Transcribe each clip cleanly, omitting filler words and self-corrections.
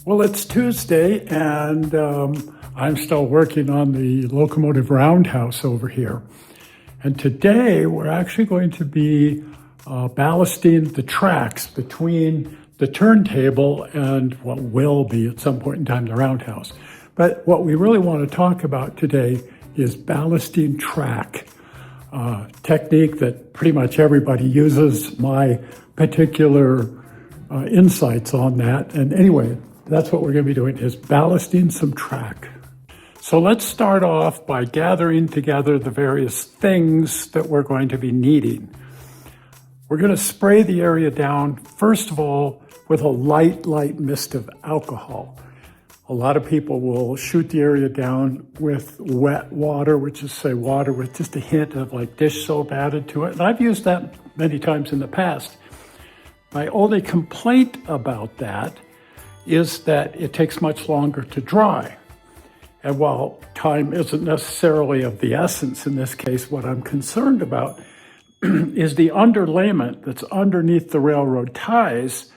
Well, it's Tuesday, and I'm still working on the locomotive roundhouse over here. And today we're actually going to be ballasting the tracks between the turntable and what will be at some point in time the roundhouse. But what we really want to talk about today is ballasting track, technique that pretty much everybody uses. My particular insights on that. And anyway, that's what we're going to be doing, is ballasting some track. So let's start off by gathering together the various things that we're going to be needing. We're going to spray the area down, first of all, with a light mist of alcohol. A lot of people will shoot the area down with wet water, which is, say, water with just a hint of like dish soap added to it. And I've used that many times in the past. My only complaint about that is that it takes much longer to dry. And while time isn't necessarily of the essence in this case, what I'm concerned about is the underlayment that's underneath the railroad ties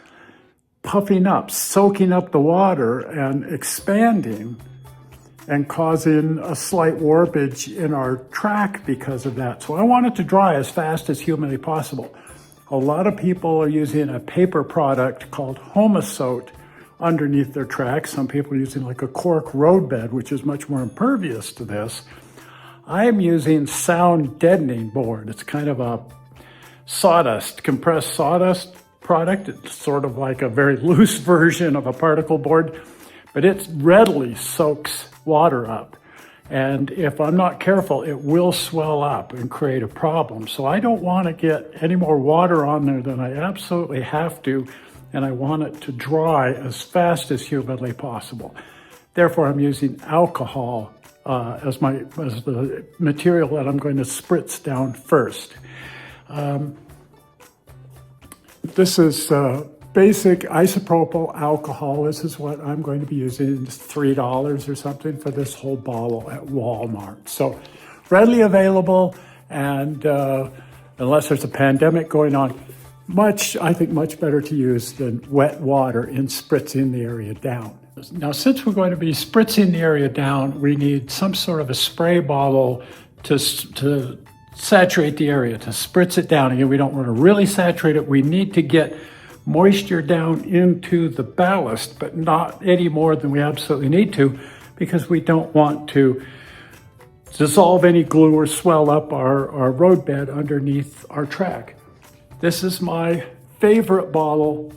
puffing up, soaking up the water and expanding and causing a slight warpage in our track because of that. So I want it to dry as fast as humanly possible. A lot of people are using a paper product called Homosote underneath their tracks. Some people are using like a cork roadbed, which is much more impervious to this. I am using sound deadening board. It's kind of a sawdust, compressed sawdust product. It's sort of like a very loose version of a particle board, but it readily soaks water up. And if I'm not careful, it will swell up and create a problem. So I don't want to get any more water on there than I absolutely have to, and I want it to dry as fast as humanly possible. Therefore, I'm using alcohol as the material that I'm going to spritz down first. This is basic isopropyl alcohol. This is what I'm going to be using. It's $3 or something for this whole bottle at Walmart. So readily available, and unless there's a pandemic going on, I think much better to use than wet water in spritzing the area down. Now, since we're going to be spritzing the area down, we need some sort of a spray bottle to saturate the area, to spritz it down. Again, we don't want to really saturate it. We need to get moisture down into the ballast, but not any more than we absolutely need to, because we don't want to dissolve any glue or swell up our roadbed underneath our track. This is my favorite bottle.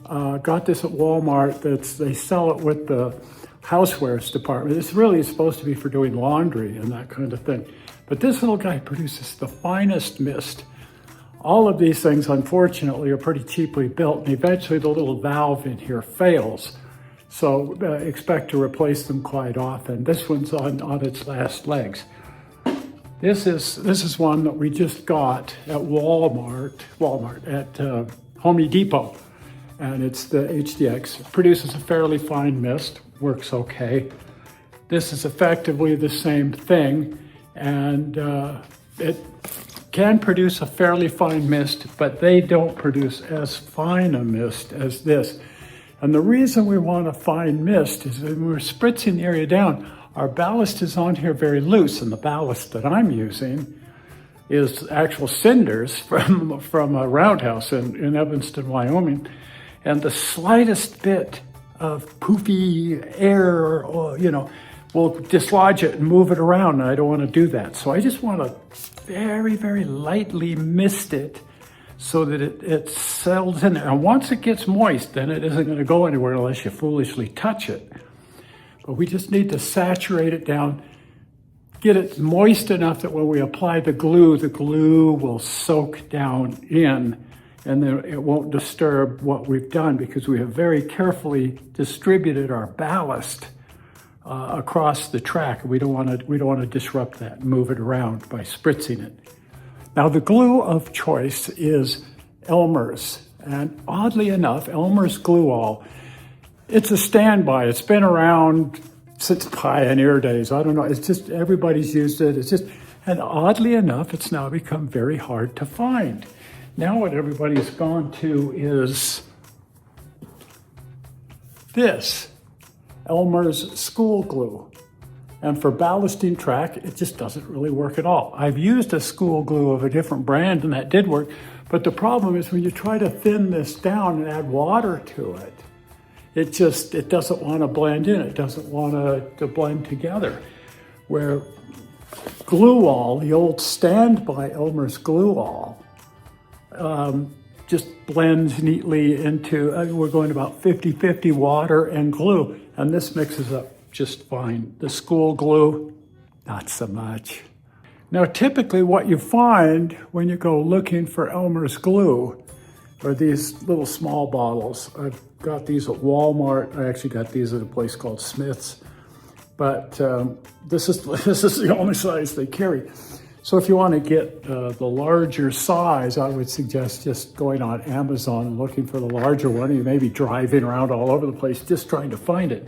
Got this at Walmart. They sell it with the housewares department. It's really supposed to be for doing laundry and that kind of thing. But this little guy produces the finest mist. All of these things, unfortunately, are pretty cheaply built, and eventually the little valve in here fails. So expect to replace them quite often. This one's on its last legs. This is one that we just got at Walmart at Home Depot, and it's the HDX. It produces a fairly fine mist, works okay. This is effectively the same thing, and it can produce a fairly fine mist, but they don't produce as fine a mist as this. And the reason we want a fine mist is when we're spritzing the area down, our ballast is on here very loose, and the ballast that I'm using is actual cinders from a roundhouse in Evanston, Wyoming. And the slightest bit of poofy air, will dislodge it and move it around, and I don't want to do that. So I just want to very lightly mist it so that it settles in there. And once it gets moist, then it isn't going to go anywhere unless you foolishly touch it. But we just need to saturate it down, get it moist enough that when we apply the glue will soak down in, and then it won't disturb what we've done, because we have very carefully distributed our ballast across the track. We don't want to disrupt that and move it around by spritzing it. Now, the glue of choice is Elmer's, and oddly enough, Elmer's Glue All, it's a standby. It's been around since pioneer days. I don't know. It's just everybody's used it. And oddly enough, it's now become very hard to find. Now what everybody's gone to is this. Elmer's school glue. And for ballasting track, it just doesn't really work at all. I've used a school glue of a different brand and that did work, but the problem is when you try to thin this down and add water to it, it doesn't want to blend in. It doesn't want to blend together. Where Glue-All, the old standby Elmer's Glue-All, just blends neatly into, we're going about 50-50 water and glue, and this mixes up just fine. The school glue, not so much. Now, typically what you find when you go looking for Elmer's glue are these little small bottles. I've got these at Walmart. I actually got these at a place called Smith's, but this is the only size they carry. So if you want to get the larger size, I would suggest just going on Amazon and looking for the larger one. You may be driving around all over the place just trying to find it.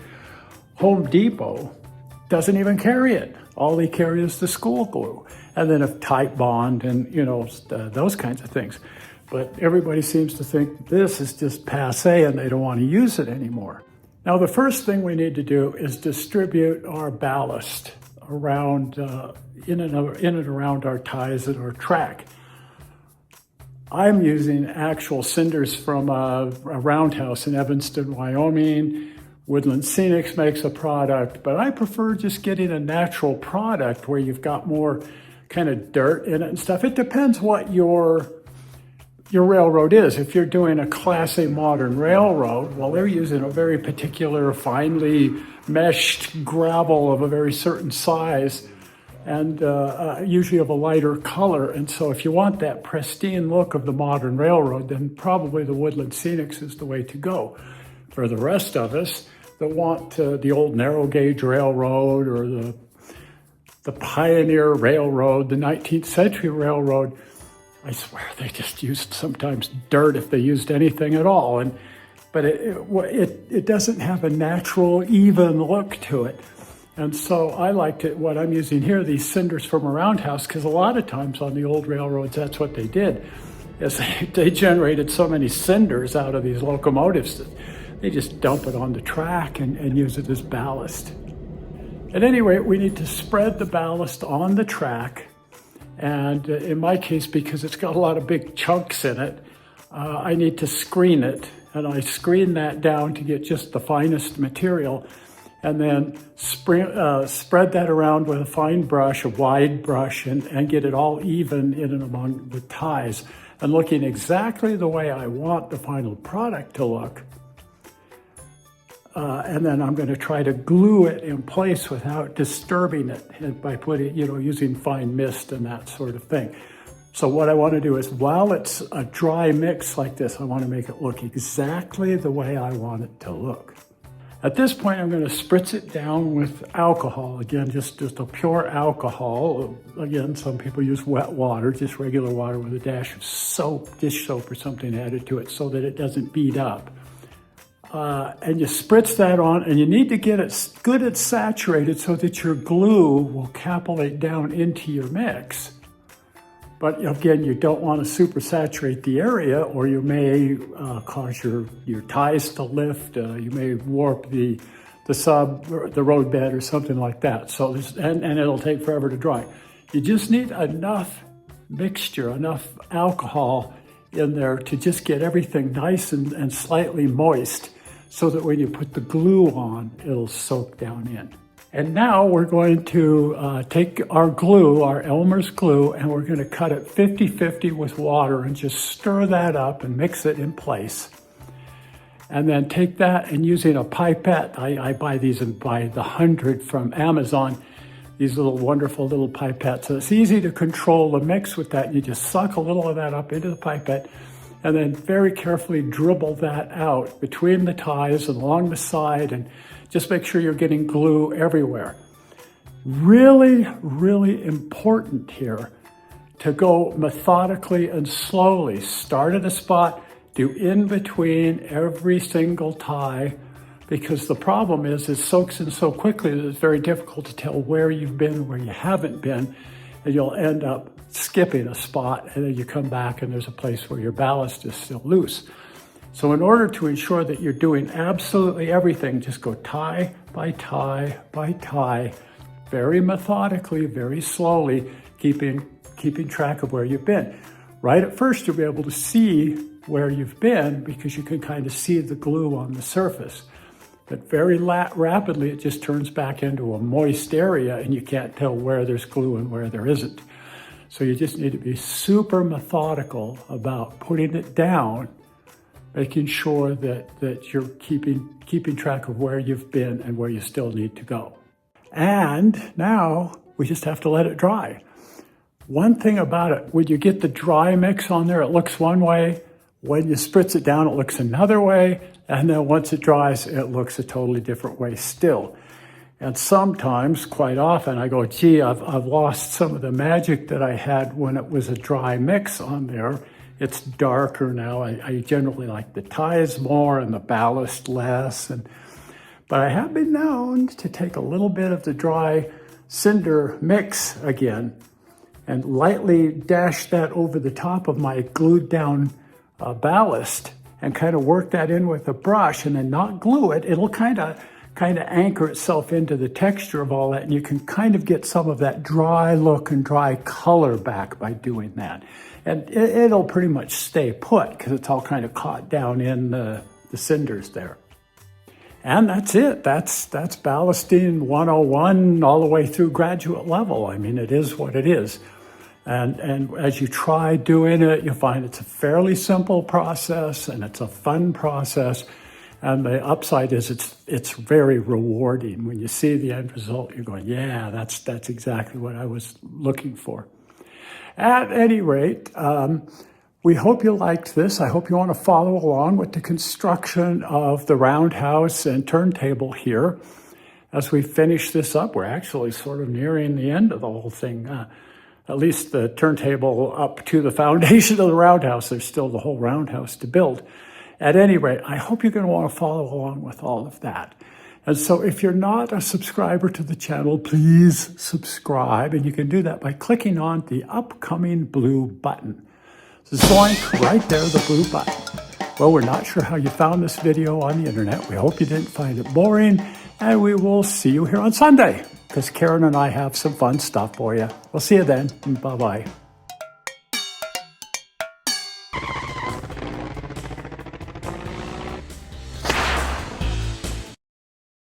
Home Depot doesn't even carry it. All they carry is the school glue, and then a tight bond and those kinds of things. But everybody seems to think this is just passé and they don't want to use it anymore. Now, the first thing we need to do is distribute our ballast around, in and around our ties and our track. I'm using actual cinders from a roundhouse in Evanston, Wyoming. Woodland Scenics makes a product, but I prefer just getting a natural product where you've got more kind of dirt in it and stuff. It depends what your railroad is. If you're doing a Class A modern railroad, well, they're using a very particular finely meshed gravel of a very certain size and usually of a lighter color. And so if you want that pristine look of the modern railroad, then probably the Woodland Scenics is the way to go. For the rest of us that want the old narrow gauge railroad or the pioneer railroad, the 19th century railroad, I swear they just used sometimes dirt if they used anything at all. But it doesn't have a natural, even look to it. And so I liked it, what I'm using here, these cinders from a roundhouse, because a lot of times on the old railroads, that's what they did, is they generated so many cinders out of these locomotives that they just dump it on the track and use it as ballast. At any rate, we need to spread the ballast on the track. And in my case, because it's got a lot of big chunks in it, I need to screen it. And I screen that down to get just the finest material. And then spread that around with a fine brush, a wide brush, and get it all even in and among the ties. And looking exactly the way I want the final product to look. And then I'm going to try to glue it in place without disturbing it by putting, using fine mist and that sort of thing. So what I want to do is, while it's a dry mix like this, I want to make it look exactly the way I want it to look. At this point, I'm going to spritz it down with alcohol. Again, just a pure alcohol. Again, some people use wet water, just regular water with a dash of soap, dish soap or something added to it so that it doesn't bead up. And you spritz that on, and you need to get it good and saturated so that your glue will capillate down into your mix. But again, you don't want to super saturate the area, or you may cause your ties to lift. You may warp the roadbed or something like that. So and it'll take forever to dry. You just need enough mixture, enough alcohol in there to just get everything nice and slightly moist, so that when you put the glue on, it'll soak down in. And now we're going to take our glue, our Elmer's glue, and we're going to cut it 50-50 with water and just stir that up and mix it in place. And then take that, and using a pipette, I buy these by the 100 from Amazon, these little wonderful little pipettes. So it's easy to control the mix with that. You just suck a little of that up into the pipette, and then very carefully dribble that out between the ties and along the side, and just make sure you're getting glue everywhere. Really, really important here to go methodically and slowly. Start at a spot, do in between every single tie, because the problem is it soaks in so quickly that it's very difficult to tell where you've been, where you haven't been, and you'll end up skipping a spot, and then you come back and there's a place where your ballast is still loose. So in order to ensure that you're doing absolutely everything, just go tie by tie by tie, very methodically, very slowly, keeping track of where you've been. Right at first, you'll be able to see where you've been because you can kind of see the glue on the surface. But very rapidly, it just turns back into a moist area and you can't tell where there's glue and where there isn't. So you just need to be super methodical about putting it down, making sure that you're keeping track of where you've been and where you still need to go. And now we just have to let it dry. One thing about it, when you get the dry mix on there, it looks one way. When you spritz it down, it looks another way. And then once it dries, it looks a totally different way still. And sometimes, quite often, I go, gee, I've lost some of the magic that I had when it was a dry mix on there. It's darker now. I generally like the ties more and the ballast less. But I have been known to take a little bit of the dry cinder mix again and lightly dash that over the top of my glued down ballast and kind of work that in with a brush and then not glue it. It'll kind of anchor itself into the texture of all that, and you can kind of get some of that dry look and dry color back by doing that. And it'll pretty much stay put because it's all kind of caught down in the cinders there. And that's it. That's ballasting 101 all the way through graduate level. I mean, it is what it is. And as you try doing it, you'll find it's a fairly simple process and it's a fun process. And the upside is it's very rewarding. When you see the end result, you're going, yeah, that's exactly what I was looking for. At any rate, we hope you liked this. I hope you want to follow along with the construction of the roundhouse and turntable here. As we finish this up, we're actually sort of nearing the end of the whole thing. At least the turntable up to the foundation of the roundhouse. There's still the whole roundhouse to build. At any rate, I hope you're going to want to follow along with all of that. And so if you're not a subscriber to the channel, please subscribe. And you can do that by clicking on the upcoming blue button. Zoink, right there, the blue button. Well, we're not sure how you found this video on the internet. We hope you didn't find it boring. And we will see you here on Sunday, because Karen and I have some fun stuff for you. We'll see you then. Bye-bye.